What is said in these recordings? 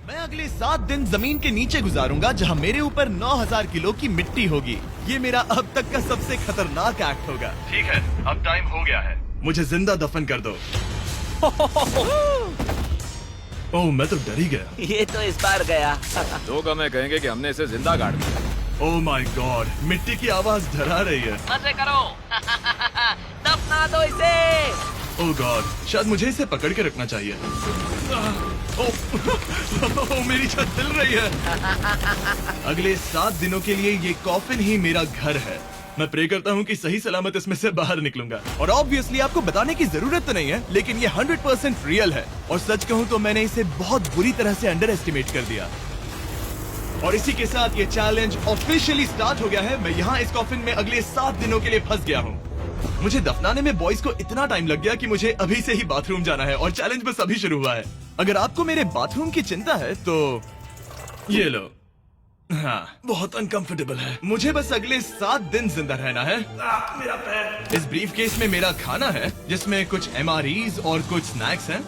मैं अगले 7 दिन जमीन के नीचे गुजारूंगा जहां मेरे ऊपर 9000 किलो की मिट्टी होगी। ये मेरा अब तक का सबसे खतरनाक एक्ट होगा। ठीक है, अब टाइम हो गया है, मुझे जिंदा दफन कर दो। ओह, मैं तो डर ही गया। ये तो इस बार गया। लोग हमें कहेंगे कि हमने इसे जिंदा गाड़ दिया। ओह माय गॉड, मिट्टी की आवाज डरा रही है। मजे करो। दफना दो इसे। ओह गॉड, शायद मुझे इसे पकड़ के रखना चाहिए। ओह, मेरी छत हिल रही है। अगले 7 दिनों के लिए ये कॉफिन ही मेरा घर है। मैं प्रे करता हूँ कि सही सलामत इसमें से बाहर निकलूंगा। और ऑब्वियसली आपको बताने की जरूरत तो नहीं है, लेकिन ये 100% रियल है। और सच कहूँ तो मैंने इसे बहुत बुरी तरह से अंडर एस्टिमेट कर दिया। और इसी के साथ ये चैलेंज ऑफिशियली स्टार्ट हो गया है। मैं यहाँ इस कॉफिन में अगले 7 दिनों के लिए फंस गया हूँ। मुझे दफनाने में बॉयज को इतना टाइम लग गया कि मुझे अभी से ही बाथरूम जाना है और चैलेंज बस अभी शुरू हुआ है। अगर आपको मेरे बाथरूम की चिंता है तो ये लो। हाँ, बहुत अनकंफर्टेबल है। मुझे बस अगले 7 दिन जिंदा रहना है। मेरा पैर। इस ब्रीफ केस में मेरा खाना है, जिसमें कुछ MREs और कुछ स्नैक्स हैं।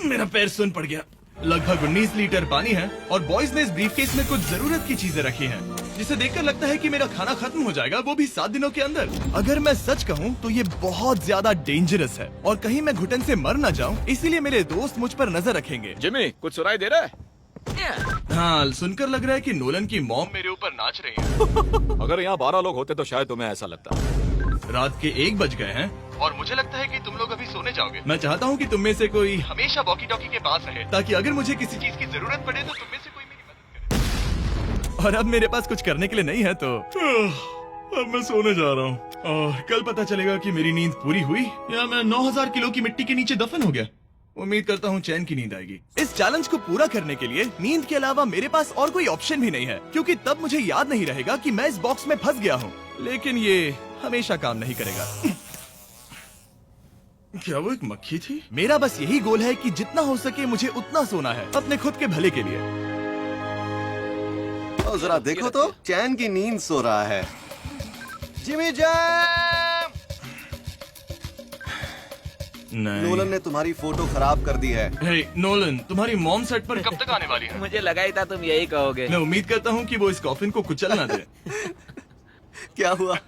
मेरा पैर सुन पड़ गया। लगभग 19 लीटर पानी है और बॉयज ने इस ब्रीफ केस में कुछ जरूरत की चीजें रखी हैं, जिसे देखकर लगता है कि मेरा खाना खत्म हो जाएगा, वो भी 7 दिनों के अंदर। अगर मैं सच कहूँ तो ये बहुत ज्यादा डेंजरस है और कहीं मैं घुटन से मर न जाऊँ, इसीलिए मेरे दोस्त मुझ पर नजर रखेंगे। जिमी, कुछ सुनाई दे रहा है? हाँ, सुनकर लग रहा है कि नोलन की मॉम मेरे ऊपर नाच रही है। अगर यहाँ 12 लोग होते तो शायद तुम्हें ऐसा लगता। रात के 1 बज गए हैं और मुझे लगता है कि तुम लोग अभी सोने जाओगे। मैं चाहता हूँ कि तुम में से कोई हमेशा वॉकी टॉकी के पास रहे, ताकि अगर मुझे किसी चीज की जरूरत पड़े तो तुम में से कोई मेरी मदद करे। और अब मेरे पास कुछ करने के लिए नहीं है, तो अब मैं सोने जा रहा हूँ और कल पता चलेगा कि मेरी नींद पूरी हुई या मैं 9000 किलो की मिट्टी के नीचे दफन हो गया। उम्मीद करता हूँ चैन की नींद आएगी। इस चैलेंज को पूरा करने के लिए नींद के अलावा मेरे पास और कोई ऑप्शन भी नहीं है, क्योंकि तब मुझे याद नहीं रहेगा कि मैं इस बॉक्स में फंस गया हूँ। लेकिन ये हमेशा काम नहीं करेगा। क्या वो एक मक्खी थी? मेरा बस यही गोल है कि जितना हो सके मुझे उतना सोना है, अपने खुद के भले के लिए। ओ, जरा देखो तो, चैन की नींद सो रहा है। Jimmy jam! नोलन ने तुम्हारी फोटो खराब कर दी है। हे नोलन, तुम्हारी मॉम सेट पर कब तक आने वाली है? मुझे लगा ही था तुम यही कहोगे। मैं उम्मीद करता हूँ कि वो इस कॉफिन को कुचल ना दे। क्या हुआ?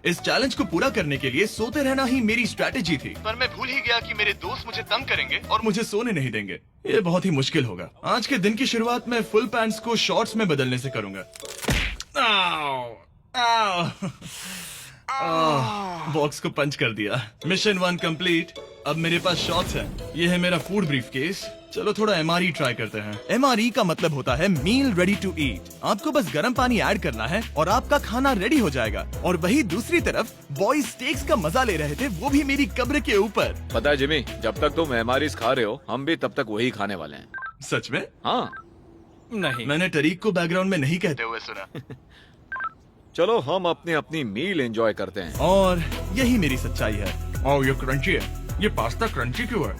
इस चैलेंज को पूरा करने के लिए सोते रहना ही मेरी स्ट्रैटेजी थी, पर मैं भूल ही गया कि मेरे दोस्त मुझे तंग करेंगे और मुझे सोने नहीं देंगे। ये बहुत ही मुश्किल होगा। आज के दिन की शुरुआत मैं फुल पैंट्स को शॉर्ट्स में बदलने से करूंगा। बॉक्स को पंच कर दिया। Mission 1 complete. अब मेरे पास शॉर्ट्स हैं। ये है मेरा फूड ब्रीफ केस। चलो थोड़ा MRE ट्राई करते हैं। MRE का मतलब होता है मील रेडी टू ईट। आपको बस गर्म पानी ऐड करना है और आपका खाना रेडी हो जाएगा। और वही दूसरी तरफ बॉयज स्टेक्स का मजा ले रहे थे, वो भी मेरी कब्र के ऊपर। पता है जिमी, जब तक तुम MREs खा रहे हो, हम भी तब तक वही खाने वाले हैं। सच में? हाँ। नहीं, मैंने टरीक को बैकग्राउंड में नहीं कहते हुए सुना। चलो हम अपनी अपनी मील एंजॉय करते हैं। और यही मेरी सच्चाई है। और ये क्रंची है। ये पास्ता क्रंची क्यों है?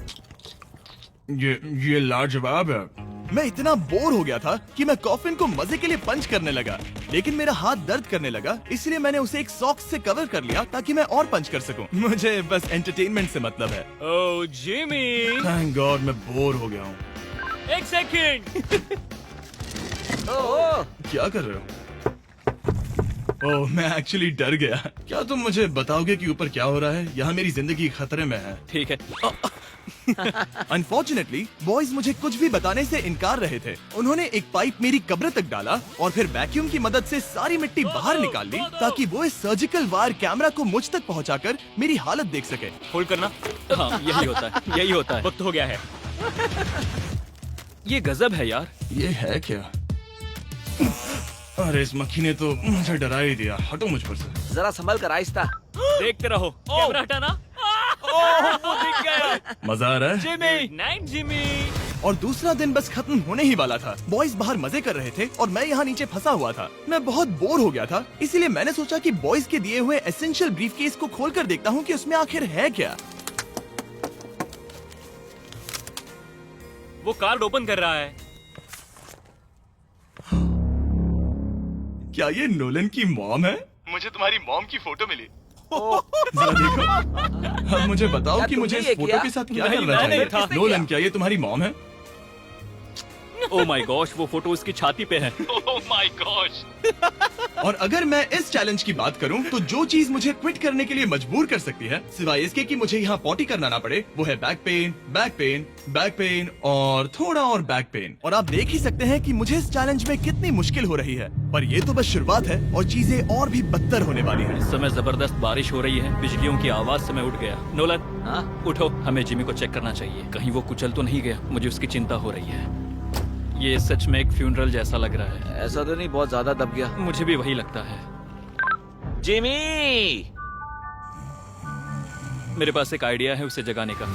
ये लाजवाब है। मैं इतना बोर हो गया था कि मैं कॉफिन को मजे के लिए पंच करने लगा, लेकिन मेरा हाथ दर्द करने लगा, इसलिए मैंने उसे एक सॉक्स से कवर कर लिया ताकि मैं और पंच कर सकूं। मुझे बस एंटरटेनमेंट से मतलब है। ओह जिमी, थैंक गॉड मैं बोर हो गया हूँ। 1 सेकंड। क्या कर रहे हो? ओह, मैं एक्चुअली डर गया। क्या तुम मुझे बताओगे कि ऊपर क्या हो रहा है? यहाँ मेरी जिंदगी खतरे में है। ठीक है। अनफॉर्चुनेटली बॉयज मुझे कुछ भी बताने से इनकार रहे थे। उन्होंने एक पाइप मेरी कब्र तक डाला और फिर वैक्यूम की मदद से सारी मिट्टी बाहर निकाल ली, ताकि वो इस सर्जिकल वायर कैमरा को मुझ तक पहुंचाकर मेरी हालत देख सके। होल्ड करना। हाँ, यही होता है, यही होता है। वक्त हो गया है। ये गजब है यार। ये है क्या? अरे इस मक्खी ने तो मुझे डरा ही दिया। हटो मुझ पर से। जरा संभल कर, आहिस्ता। देखते रहो। कैमरा हटाना। वो दिख गया। मजा आ रहा है? Jimmy, night Jimmy. और दूसरा दिन बस खत्म होने ही वाला था। बॉयज बाहर मजे कर रहे थे और मैं यहाँ नीचे फंसा हुआ था। मैं बहुत बोर हो गया था, इसीलिए मैंने सोचा कि बॉयज के दिए हुए एसेंशियल ब्रीफ केस को खोलकर देखता हूँ कि उसमें आखिर है क्या। वो कार्ड ओपन कर रहा है। क्या ये नोलन की मॉम है? मुझे तुम्हारी मॉम की फोटो मिली। जरा देखो। अब मुझे बताओ क्या कि मुझे तुमने इस ये फोटो किया? के साथ क्या नहीं, करना मैंने चाहिए? था। नोलन, क्या ये तुम्हारी मॉम है? ओह माय गॉश, वो फोटो उसकी छाती पे है। Oh my gosh. और अगर मैं इस चैलेंज की बात करूं तो जो चीज मुझे क्विट करने के लिए मजबूर कर सकती है, सिवाय इसके कि मुझे यहाँ पॉटी करना ना पड़े, वो है back pain, back pain, back pain और थोड़ा और बैक पेन। और आप देख ही सकते हैं कि मुझे इस चैलेंज में कितनी मुश्किल हो रही है, पर ये तो बस शुरुआत है और चीजें और भी बदतर होने वाली है। इस समय जबरदस्त बारिश हो रही है, बिजलियों की आवाज से मैं उठ गया। नोलन, हाँ? उठो, हमें जिमी को चेक करना चाहिए। कहीं वो कुचल तो नहीं गया, मुझे उसकी चिंता हो रही है। ये सच में एक फ्यूनरल जैसा लग रहा है। ऐसा तो नहीं बहुत ज्यादा दब गया? मुझे भी वही लगता है। जिमी! मेरे पास एक आइडिया है उसे जगाने का।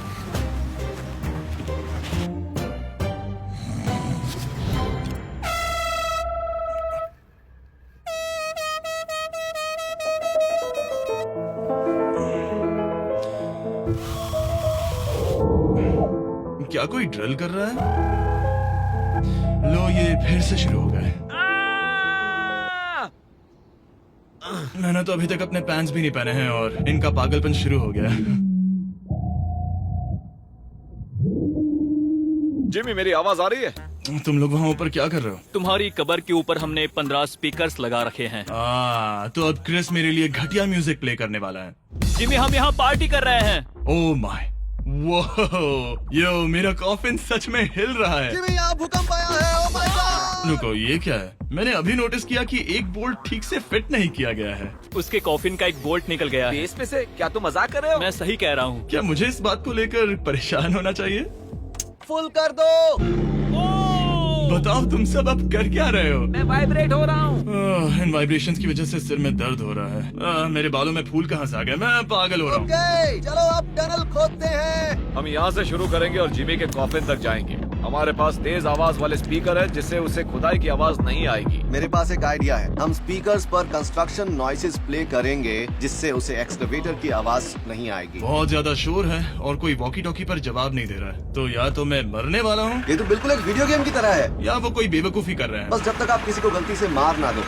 क्या कोई ड्रिल कर रहा है? लो, ये फिर से शुरू हो गए। मैंने तो अभी तक अपने पैंट्स भी नहीं पहने हैं और इनका पागलपन शुरू हो गया। जिमी, मेरी आवाज आ रही है? तुम लोग वहाँ ऊपर क्या कर रहे हो? तुम्हारी कबर के ऊपर हमने 15 स्पीकर्स लगा रखे हैं। तो अब क्रिस मेरे लिए घटिया म्यूजिक प्ले करने वाला है। जिमी, हम यहाँ पार्टी कर रहे हैं। ओह माय, वो यो, मेरा कॉफिन सच में हिल रहा है। जिमी, यहाँ भूकंप आया है। Oh my God! रुको, ये क्या है? मैंने अभी नोटिस किया कि एक बोल्ट ठीक से फिट नहीं किया गया है। उसके कॉफिन का एक बोल्ट निकल गया है। बेस में से? क्या तुम मजाक कर रहे हो? मैं सही कह रहा हूँ। क्या मुझे इस बात को लेकर परेशान होना चाहिए? फुल कर दो। बताओ तुम सब अब कर क्या रहे हो? मैं वाइब्रेट हो रहा हूँ। इन वाइब्रेशंस की वजह से सिर में दर्द हो रहा है। मेरे बालों में फूल कहाँ से आ गए? मैं पागल हो रहा हूँ। ओके, चलो अब टनल खोदते हैं। हम यहाँ से शुरू करेंगे और जिमी के कॉफिन तक जाएंगे। हमारे पास तेज आवाज वाले स्पीकर है जिससे उसे खुदाई की आवाज नहीं आएगी। मेरे पास एक आइडिया है। हम स्पीकर्स पर कंस्ट्रक्शन नॉइसेस प्ले करेंगे जिससे उसे एक्सकवेटर की आवाज नहीं आएगी। बहुत ज्यादा शोर है और कोई वॉकी टॉकी पर जवाब नहीं दे रहा है। तो या तो मैं मरने वाला हूँ ये तो बिल्कुल एक वीडियो गेम की तरह है। या वो कोई बेवकूफी कर रहे हैं। बस जब तक आप किसी को गलती से मार ना दो।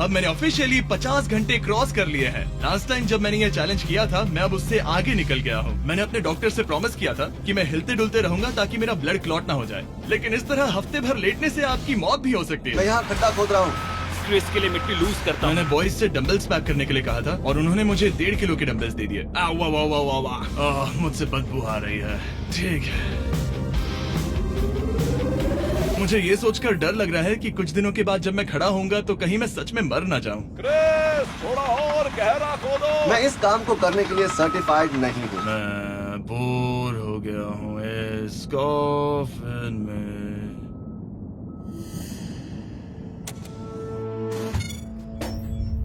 अब मैंने ऑफिशियली 50 घंटे क्रॉस कर लिए हैं। लास्ट टाइम जब मैंने ये चैलेंज किया था, मैं अब उससे आगे निकल गया हूँ। मैंने अपने डॉक्टर से प्रॉमिस किया था कि मैं हिलते डुलते रहूंगा ताकि मेरा ब्लड क्लॉट ना हो जाए, लेकिन इस तरह हफ्ते भर लेटने से आपकी मौत भी हो सकती मैं है। यहाँ खड्डा खोद रहा हूँ। क्रिस के लिए मिट्टी लूज करता हूँ। मैंने बॉयज से डंबल्स पैक करने के लिए कहा था और उन्होंने मुझे 1.5 किलो के डंबल्स दे दिए। वाह वाह वाह वाह वाह, मुझसे बदबू आ रही है। ठीक है, मुझे ये सोचकर डर लग रहा है कि कुछ दिनों के बाद जब मैं खड़ा होऊंगा तो कहीं मैं सच में मर ना जाऊं। क्रिस, थोड़ा और गहरा खोदो। मैं इस काम को करने के लिए सर्टिफाइड नहीं हूँ। मैं बोर हो गया हूँ इस कॉफिन में।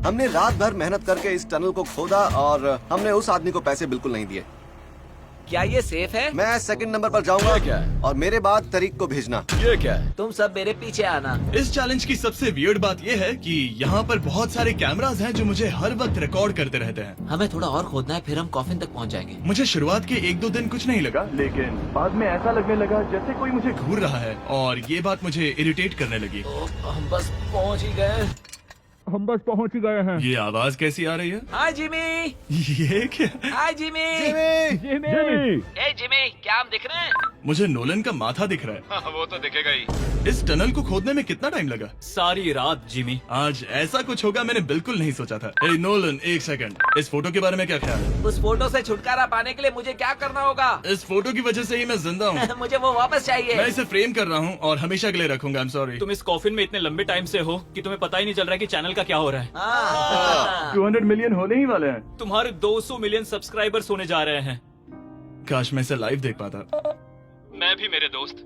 हमने रात भर मेहनत करके इस टनल को खोदा और हमने उस आदमी को पैसे बिल्कुल नहीं दिए। क्या ये सेफ है? मैं सेकंड नंबर पर जाऊंगा ये क्या है? और मेरे बाद तरीक को भेजना। ये क्या है? तुम सब मेरे पीछे आना। इस चैलेंज की सबसे वियर्ड बात यह है कि यहाँ पर बहुत सारे कैमरास हैं जो मुझे हर वक्त रिकॉर्ड करते रहते हैं। हमें थोड़ा और खोदना है, फिर हम कॉफिन तक पहुँच जाएंगे। मुझे शुरुआत के 1-2 दिन कुछ नहीं लगा, लेकिन बाद में ऐसा लगने लगा जैसे कोई मुझे घूर रहा है और ये बात मुझे इरिटेट करने लगी। हम बस पहुँच ही गए। ये आवाज कैसी आ रही है? हाय जिमी। ये क्या? हाय जिमी। ए जिमी, क्या हम दिख रहे हैं? मुझे नोलन का माथा दिख रहा है। हाँ, वो तो दिखेगा ही। इस टनल को खोदने में कितना टाइम लगा? सारी रात जिमी। आज ऐसा कुछ होगा मैंने बिल्कुल नहीं सोचा था। ए नोलन, एक सेकंड, इस फोटो के बारे में क्या ख्याल है? उस फोटो से छुटकारा पाने के लिए मुझे क्या करना होगा? इस फोटो की वजह से ही मैं जिंदा हूँ। मुझे वो वापस चाहिए। मैं इसे फ्रेम कर रहा हूँ और हमेशा के लिए रखूंगा। I'm sorry। तुम इस कॉफिन में इतने लंबे टाइम से हो कि तुम्हें पता ही नहीं चल रहा है कि चैनल का क्या हो रहा है। 200 मिलियन होने ही वाले हैं। तुम्हारे 200 मिलियन सब्सक्राइबर्स होने जा रहे हैं। काश मैं इसे लाइव देख पाता। मैं भी मेरे दोस्त।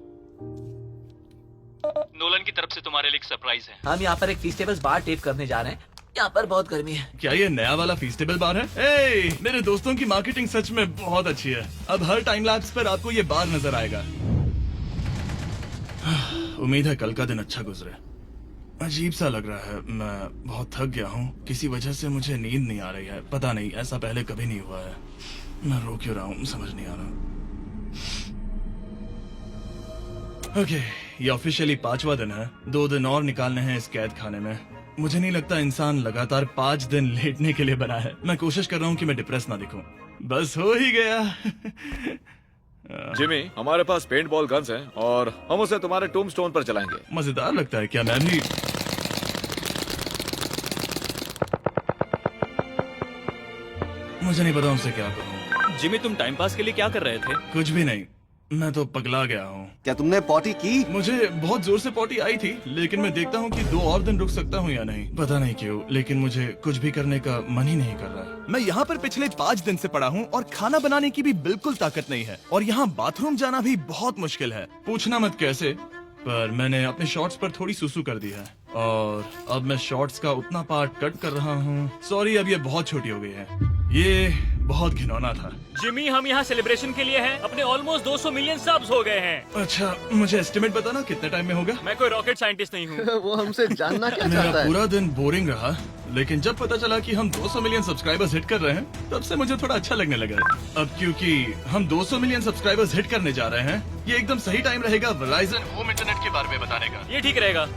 नोलन की तरफ से तुम्हारे लिए एक सरप्राइज है। हम यहाँ पर एक फीस्टेबल्स बार टेप करने जा रहे हैं। यहाँ पर बहुत गर्मी है। क्या ये नया वाला फीस्टेबल बार है? ए, मेरे दोस्तों की मार्केटिंग सच में बहुत अच्छी है। अब हर टाइम लैप्स पर आपको ये बार नजर आएगा। उम्मीद है कल का दिन अच्छा गुजरे। अजीब सा लग रहा है, मैं बहुत थक गया हूँ। किसी वजह से मुझे नींद नहीं आ रही है। पता नहीं, ऐसा पहले कभी नहीं हुआ है। मैं रो क्यों रहा हूँ समझ नहीं आ रहा। ओके, ये ऑफिशियली 5वां दिन है। 2 दिन और निकालने हैं इस कैद खाने में। मुझे नहीं लगता इंसान लगातार 5 दिन लेटने के लिए बना है। मैं कोशिश कर रहा हूँ कि मैं डिप्रेस ना दिखूं। बस हो ही गया। जिमी, हमारे पास पेंट बॉल गन्स हैं और हम उसे तुम्हारे टूम्बस्टोन पर चलाएंगे। मजेदार लगता है क्या? मैं भी मुझे नहीं पता उनसे क्या करूं। जिमी, तुम टाइम पास के लिए क्या कर रहे थे? कुछ भी नहीं, मैं तो पगला गया हूँ। क्या तुमने पॉटी की? मुझे बहुत जोर से पॉटी आई थी, लेकिन मैं देखता हूँ कि 2 और दिन रुक सकता हूँ या नहीं। पता नहीं क्यों, लेकिन मुझे कुछ भी करने का मन ही नहीं कर रहा। मैं यहाँ पर पिछले 5 दिन से पड़ा हूँ और खाना बनाने की भी बिल्कुल ताकत नहीं है, और यहाँ बाथरूम जाना भी बहुत मुश्किल है। पूछना मत कैसे, पर मैंने अपने शॉर्ट्स पर थोड़ी सुसु कर दी है और अब मैं शॉर्ट्स का उतना पार्ट कट कर रहा हूँ। सॉरी, अब ये बहुत छोटी हो गई है। ये बहुत घिनौना था। जिमी, हम यहाँ सेलिब्रेशन के लिए हैं। अपने ऑलमोस्ट 200 मिलियन सब्स हो गए हैं। अच्छा, मुझे एस्टिमेट बताना कितने टाइम में होगा? मैं कोई रॉकेट साइंटिस्ट नहीं हूँ। वो हमसे जानना क्या मेरा चाहता है? पूरा दिन बोरिंग रहा, लेकिन जब पता चला कि हम 200 मिलियन सब्सक्राइबर्स हिट कर रहे हैं, तब से मुझे थोड़ा अच्छा लगने लगा। अब क्योंकि हम 200 मिलियन सब्सक्राइबर्स हिट करने जा रहे हैं, ये एकदम सही टाइम रहेगा वेराइजन होम इंटरनेट के बारे में बताने का। ये ठीक रहेगा।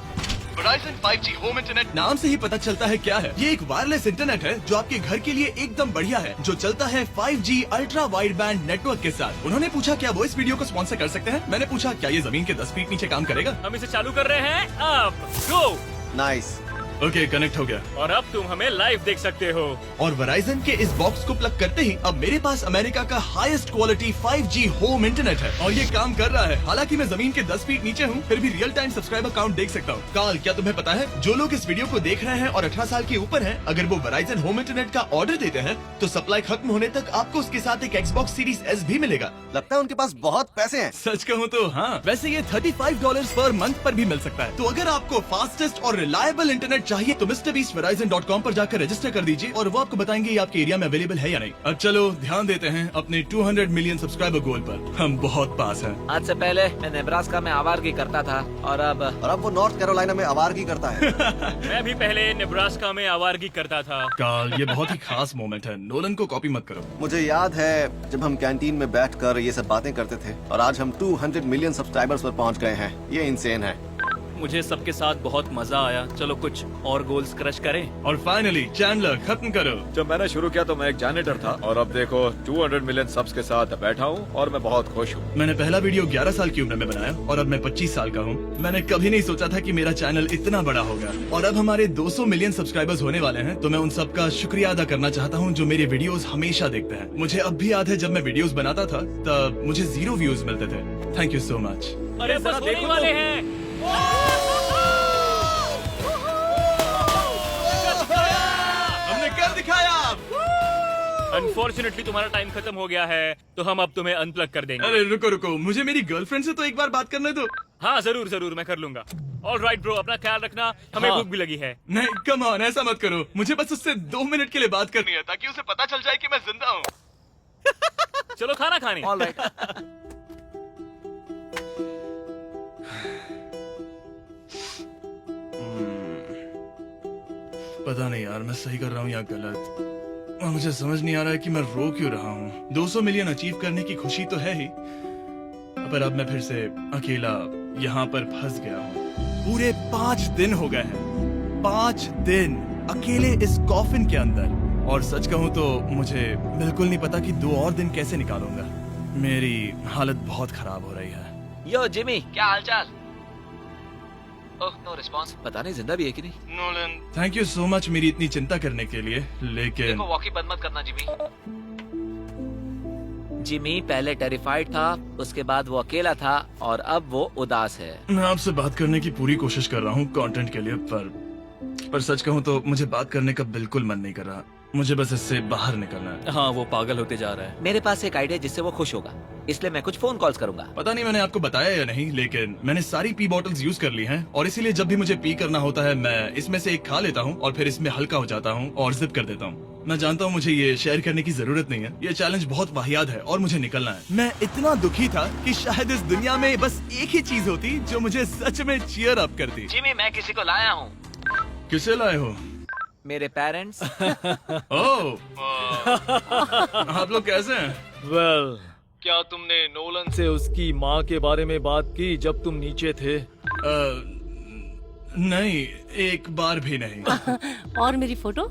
वेराइजन 5G होम इंटरनेट नाम से ही पता चलता है क्या है। ये एक वायरलेस इंटरनेट है जो आपके घर के लिए एकदम बढ़िया है, जो चलता है 5G ultra wide band network के साथ। उन्होंने पूछा क्या वो इस वीडियो को स्पॉन्सर कर सकते हैं। मैंने पूछा क्या ये जमीन के 10 फीट नीचे काम करेगा। हम इसे चालू कर रहे हैं। अब गो। नाइस। ओके, कनेक्ट हो गया। और अब तुम हमें लाइव देख सकते हो। और वेराइजन के इस बॉक्स को प्लग करते ही अब मेरे पास अमेरिका का highest quality 5G home internet है, और ये काम कर रहा है। हालांकि मैं जमीन के 10 फीट नीचे हूँ, फिर भी रियल टाइम सब्सक्राइबर काउंट देख सकता हूँ। काल, क्या तुम्हें पता है जो लोग इस वीडियो को देख रहे हैं और 18 साल के ऊपर हैं, अगर वो वेराइजन होम इंटरनेट का ऑर्डर देते हैं तो सप्लाई खत्म होने तक आपको उसके साथ एक Xbox Series S भी मिलेगा। लगता है उनके पास बहुत पैसे हैं। सच कहूँ तो हाँ। वैसे ये $35 पर मंथ पर भी मिल सकता है। तो अगर आपको फास्टेस्ट और रिलायबल इंटरनेट चाहिए तो MrBeastVerizon.com पर जाकर रजिस्टर कर दीजिए और वो आपको बताएंगे ये आपके एरिया में अवेलेबल है या नहीं। अब चलो ध्यान देते हैं अपने 200 मिलियन सब्सक्राइबर गोल पर। हम बहुत पास हैं। आज से पहले मैं नेब्रास्का में आवारगी करता था और अब वो नॉर्थ कैरोलिना में आवारगी करता है। मैं भी पहले नेब्रास्का में आवारगी करता था। काल, ये बहुत ही खास मोमेंट है, नोलन को कॉपी मत करो। मुझे याद है जब हम कैंटीन में बैठकर ये सब बातें करते थे, और आज हम 200 मिलियन सब्सक्राइबर्स पर पहुंच गए हैं। ये इंसेन है। मुझे सबके साथ बहुत मजा आया। चलो कुछ और गोल्स क्रश करें। और फाइनली चैंडलर, खत्म करो। जब मैंने शुरू किया तो मैं एक जैनिटर था और अब देखो 200 मिलियन सब्स के साथ बैठा हूँ और मैं बहुत खुश हूँ। मैंने पहला वीडियो 11 साल की उम्र में बनाया और अब मैं 25 साल का हूँ। मैंने कभी नहीं सोचा था कि मेरा चैनल इतना बड़ा होगा, और अब हमारे 200 मिलियन सब्सक्राइबर्स होने वाले हैं। तो मैं उन सबका शुक्रिया अदा करना चाहता हूँ जो मेरे वीडियोस हमेशा देखते हैं। मुझे अब भी याद है जब मैं वीडियोस बनाता था तब मुझे 0 व्यूज मिलते थे। Thank you so much. अरे बस होने वाले हैं। हमने कर दिखाया। अनफॉर्चुनेटली तुम्हारा टाइम खत्म हो गया है, तो हम अब तुम्हें अनप्लग कर देंगे। अरे रुको रुको, मुझे मेरी गर्लफ्रेंड से तो एक बार बात करने दो। हाँ जरूर जरूर, मैं कर लूंगा। ऑल राइट ब्रो, अपना ख्याल रखना। हमें हाँ। भूख भी लगी है। नहीं, कम ऑन, ऐसा मत करो। मुझे बस उससे 2 मिनट के लिए बात करनी है ताकि उसे पता चल जाए कि मैं जिंदा हूँ। चलो खाना खाने। All right. पता नहीं यार, मैं सही कर रहा हूँ या गलत। और मुझे समझ नहीं आ रहा है कि मैं रो क्यों रहा हूँ। 200 मिलियन अचीव करने की खुशी तो है ही, पर अब मैं फिर से अकेला यहाँ पर फंस गया हूँ। पूरे 5 दिन हो गए हैं, 5 दिन अकेले इस कॉफिन के अंदर। और सच कहूँ तो मुझे बिल्कुल नहीं पता कि 2 और दिन कैसे निकालूंगा। मेरी हालत बहुत खराब हो रही है। यो जिमी, क्या हालचाल? ओह, नो रिस्पांस। पता नहीं जिंदा भी है कि नहीं। Nolan, thank you so much मेरी इतनी चिंता करने के लिए, लेकिन देखो, वॉकी बंद मत करना जिमी। जिमी पहले टेरिफाइड था, उसके बाद वो अकेला था और अब वो उदास है। मैं आपसे बात करने की पूरी कोशिश कर रहा हूँ कंटेंट के लिए, पर सच कहूँ तो मुझे बात करने का बिल्कुल मन नहीं कर रहा। मुझे बस इससे बाहर निकलना है। हाँ, वो पागल होते जा रहा है। मेरे पास एक आइडिया जिससे वो खुश होगा, इसलिए मैं कुछ फोन कॉल्स करूंगा। पता नहीं मैंने आपको बताया या नहीं, लेकिन मैंने सारी पी बॉटल्स यूज कर ली हैं, और इसीलिए जब भी मुझे पी करना होता है मैं इसमें से एक खा लेता हूँ और फिर इसमें हल्का हो जाता हूँ और जिप कर देता हूँ। मैं जानता हूँ मुझे ये शेयर करने की जरूरत नहीं है, ये चैलेंज बहुत वाहियात है और मुझे निकलना है। मैं इतना दुखी था कि शायद इस दुनिया में बस एक ही चीज होती जो मुझे सच में चीयर अप करती। जिमी, मैं किसी को लाया हूँ। किसे लाए हो? मेरे पेरेंट्स। ओह, आप लोग कैसे हैं? वेल, क्या तुमने नोलन से उसकी माँ के बारे में बात की जब तुम नीचे थे? नहीं, एक बार भी नहीं। और मेरी फोटो?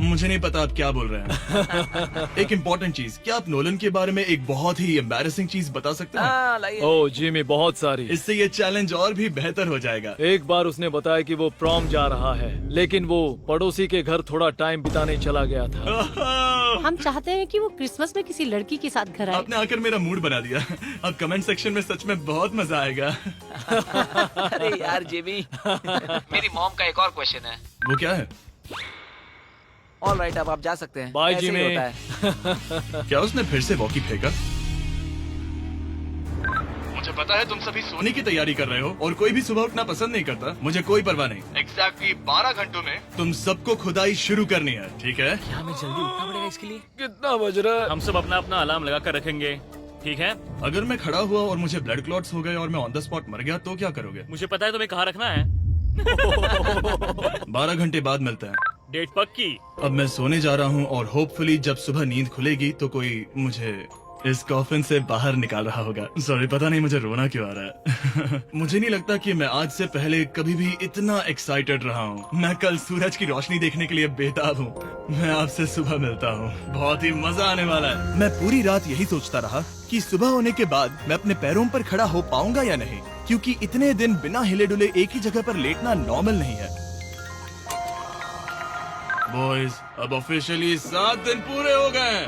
मुझे नहीं पता आप क्या बोल रहे हैं। एक इम्पोर्टेंट चीज, क्या आप नोलन के बारे में एक बहुत ही एम्बैरेसिंग चीज बता सकते हैं? हाँ, लाइए। ओ जिमी, बहुत सारी। इससे ये चैलेंज और भी बेहतर हो जाएगा। एक बार उसने बताया कि वो प्रॉम जा रहा है, लेकिन वो पड़ोसी के घर थोड़ा टाइम बिताने चला गया था। हम चाहते हैं कि वो क्रिसमस में किसी लड़की के साथ घर आए। आपने आकर मेरा मूड बना दिया। अब कमेंट सेक्शन में सच में बहुत मजा आएगा। अरे यार जिमी, मेरी मॉम का एक और क्वेश्चन है। वो क्या है? ऑल राइट, अब आप जा सकते हैं। बाय ऐसे ही जिमी। होता है। क्या उसने फिर से वॉकी फेंका? मुझे पता है तुम सभी सोने की तैयारी कर रहे हो और कोई भी सुबह उठना पसंद नहीं करता। मुझे कोई परवाह नहीं। एग्जैक्टली 12 घंटों में तुम सबको खुदाई शुरू करनी है, ठीक है? क्या हमें जल्दी उठना पड़ेगा इसके लिए? कितना बज रहा है? हम सब अपना अपना अलार्म लगा कर रखेंगे, ठीक है? अगर मैं खड़ा हुआ और मुझे ब्लड क्लॉट्स हो गए और मैं ऑन द स्पॉट मर गया तो क्या करोगे? मुझे पता है तुम्हें कहाँ रखना है। 12 घंटे बाद मिलते हैं। डेट पक्की। अब मैं सोने जा रहा हूँ और होपफुली जब सुबह नींद खुलेगी तो कोई मुझे इस कॉफिन से बाहर निकाल रहा होगा। सॉरी, पता नहीं मुझे रोना क्यों आ रहा है। मुझे नहीं लगता कि मैं आज से पहले कभी भी इतना एक्साइटेड रहा हूँ। मैं कल सूरज की रोशनी देखने के लिए बेताब हूँ। मैं आपसे सुबह मिलता हूँ, बहुत ही मजा आने वाला है। मैं पूरी रात यही सोचता रहा कि सुबह होने के बाद मैं अपने पैरों पर खड़ा हो पाऊंगा या नहीं, क्योंकि इतने दिन बिना हिले डुले एक ही जगह पर लेटना नॉर्मल नहीं है। बॉयज, अब ऑफिशियली 7 दिन पूरे हो गए।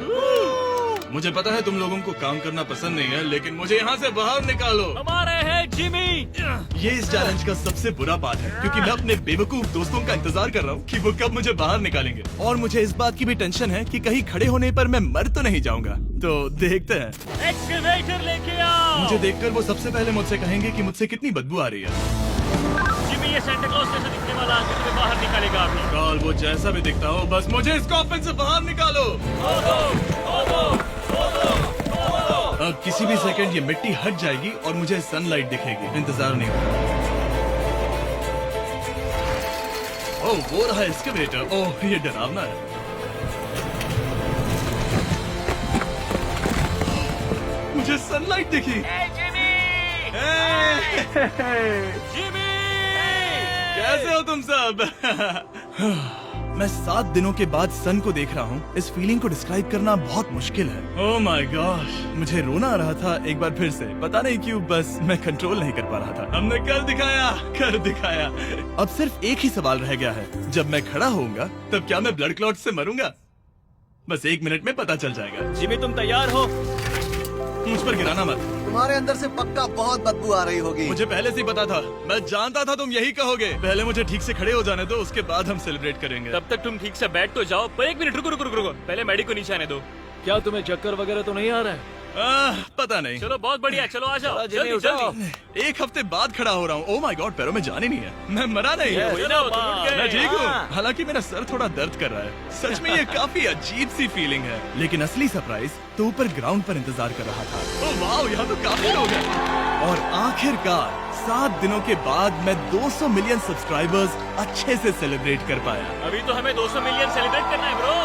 मुझे पता है तुम लोगों को काम करना पसंद नहीं है, लेकिन मुझे यहाँ से बाहर निकालो। हमारे हैं जिमी। ये इस चैलेंज का सबसे बुरा पार्ट है, क्योंकि मैं अपने बेवकूफ दोस्तों का इंतजार कर रहा हूँ कि वो कब मुझे बाहर निकालेंगे। और मुझे इस बात की भी टेंशन है कि कहीं खड़े होने पर मैं मर तो नहीं जाऊंगा। तो देखते हैं। एक्सकवेटर लेके आओ। मुझे देखकर वो सबसे पहले मुझसे कहेंगे कि मुझसे कितनी बदबू आ रही है। जिमी, ये सेंटा क्लॉज जैसा दिखने वाला आदमी तुम्हें बाहर निकालेगा अभी। काल, वो जैसा भी दिखता हो, बस मुझे इस कॉफिन से बाहर निकालो। अब किसी भी सेकंड ये मिट्टी हट जाएगी और मुझे सनलाइट दिखेगी। इंतजार नहीं होगा। ओह, वो रहा एक्सकवेटर। ओह, ये डरावना है। मुझे सनलाइट दिखी। जिमी, कैसे हो तुम सब? मैं 7 दिनों के बाद सन को देख रहा हूँ। इस फीलिंग को डिस्क्राइब करना बहुत मुश्किल है। ओह माय गॉश, मुझे रोना आ रहा था एक बार फिर से। पता नहीं क्यों, बस मैं कंट्रोल नहीं कर पा रहा था। हमने कर दिखाया। अब सिर्फ एक ही सवाल रह गया है। जब मैं खड़ा होऊंगा तब क्या मैं ब्लड क्लॉट से मरूंगा? बस 1 मिनट में पता चल जाएगा। जिमी, तुम तैयार हो? मुझ पर गिराना मत। तुम्हारे अंदर से पक्का बहुत बदबू आ रही होगी। मुझे पहले से ही पता था। मैं जानता था तुम यही कहोगे। पहले मुझे ठीक से खड़े हो जाने दो, उसके बाद हम सेलिब्रेट करेंगे। तब तक तुम ठीक से बैठ तो जाओ। पर 1 मिनट रुको। पहले मैडी को नीचे आने दो। क्या तुम्हें चक्कर वगैरह तो नहीं आ रहा है? पता नहीं। चलो, बहुत बढ़िया। चलो आ जाओ। जिमी, जल्दी उठाओ। जल्दी। 1 हफ्ते बाद खड़ा हो रहा हूँ। ओह माय गॉड, पैरों में जान ही नहीं है। मैं मरा नहीं। कोई ना, तुम उठ गए। मैं ठीक हूँ। हाँ। हालांकि मेरा सर थोड़ा दर्द कर रहा है। सच में ये काफी अजीब सी फीलिंग है। लेकिन असली सरप्राइज तो ऊपर ग्राउंड पर इंतजार कर रहा था। ओह वाओ, यहाँ तो काफी लोग हैं। और आखिरकार 7 दिनों के बाद मैं 200 मिलियन सब्सक्राइबर्स अच्छे से सेलिब्रेट कर पाया। अभी तो हमें 200 मिलियन सेलिब्रेट करना है ब्रो।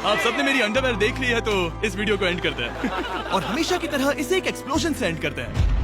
आप सबने मेरी अंडरवेयर देख ली है, तो इस वीडियो को एंड करते हैं। और हमेशा की तरह इसे एक एक्सप्लोजन से एंड करते हैं।